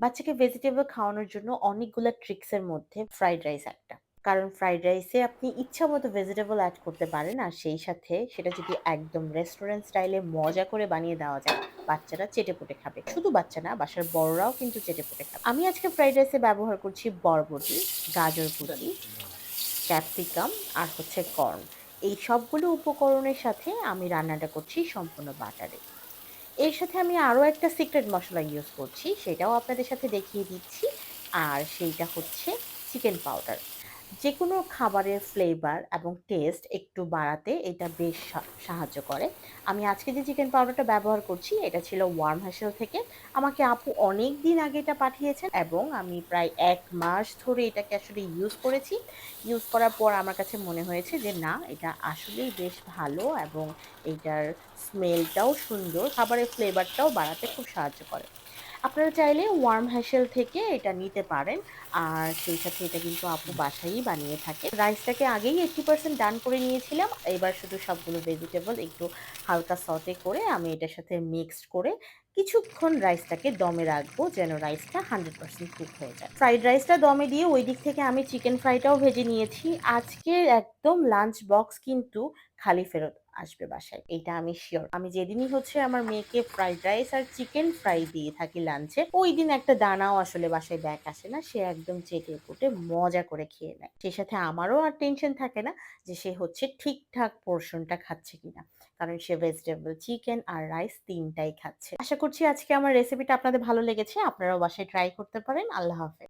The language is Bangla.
বাচ্চাকে ভেজিটেবল খাওয়ানোর জন্য অনেকগুলা ট্রিক্স এর মধ্যে ফ্রাইড রাইস একটা। কারণ ফ্রাইড রাইসে আপনি ইচ্ছামতো ভেজিটেবল এড করতে পারেন। আর সেই সাথে সেটা যদি একদম রেস্টুরেন্ট স্টাইলে মজা করে বানিয়ে দেওয়া যায়, বাচ্চারা চেটেপুটে খাবে। শুধু বাচ্চা না, বাসার বড়রাও কিন্তু চেটেপুটে খাবে। আমি আজকে ফ্রাইড রাইসে ব্যবহার করছি বরবটি, গাজর কুচি, ক্যাপসিকাম আর কর্ন। এই সবগুলো উপকরণের সাথে আমি রান্নাটা করছি সম্পূর্ণ বাটারে। এর সাথে আমি আরো একটা সিক্রেট মসলা ইউজ করছি, সেটাও আপনাদের সাথে দেখিয়ে দিচ্ছি। আর সেইটা হচ্ছে চিকেন পাউডার। যেকোনো খাবারের ফ্লেভার এবং টেস্ট একটু বাড়াতে এটা বেশ সাহায্য করে। আমি আজকে যে চিকেন পাউডারটা ব্যবহার করছি, এটা ছিল ওয়ার্ম হ্যাসেল থেকে। আমাকে আপু অনেকদিন আগে এটা পাঠিয়েছেন এবং আমি প্রায় ১ মাস ধরে এটাকে আসলে ইউজ করেছি। ইউজ করার পর আমার কাছে মনে হয়েছে যে না, এটা আসলেই বেশ ভালো এবং এইটার স্মেলটাও সুন্দর, খাবারের ফ্লেভারটাও বাড়াতে খুব সাহায্য করে। আপনারা চাইলে ওয়ার্ম হ্যাসেল থেকে এটা নিতে পারেন। আর সেই সাথে এটা কিন্তু আপু বাসায়ই বানিয়ে থাকে। রাইসটাকে আগেই 80% ডান করে নিয়েছিলাম। এবার শুধু সবগুলো ভেজিটেবল একটু হালকা সটে করে আমি এটার সাথে মিক্সড করে কিছুক্ষণ রাইসটাকে দমে রাখবো যেন রাইসটা 100% কুক হয়ে যায়। ফ্রাইড রাইসটা দমে দিয়ে ওই দিক থেকে আমি চিকেন ফ্রাইটাও ভেজে নিয়েছি। আজকের একদম লাঞ্চ বক্স কিন্তু খালি ফেরত আসবে বাসায়। এইটা আমি সিওর। আমি যেদিনই আমার মেয়েকে ফ্রাইড রাইস আর চিকেন ফ্রাই দিয়ে থাকি লাঞ্চে, ওইদিন একটা দানাও আসলে বাসায় ব্যাক আসে না। সে একদম চেটেপুটে মজা করে খেয়ে নেয়। সেই সাথে আমারও আর টেনশন থাকে না যে সে ঠিকঠাক পোরশনটা খাচ্ছে কিনা। কারণ সে ভেজিটেবল, চিকেন আর রাইস ৩ টাই খাচ্ছে। আশা করছি আজকে আমার রেসিপিটা আপনাদের ভালো লেগেছে। আপনারাও বাসায় ট্রাই করতে পারেন। আল্লাহ হাফেজ।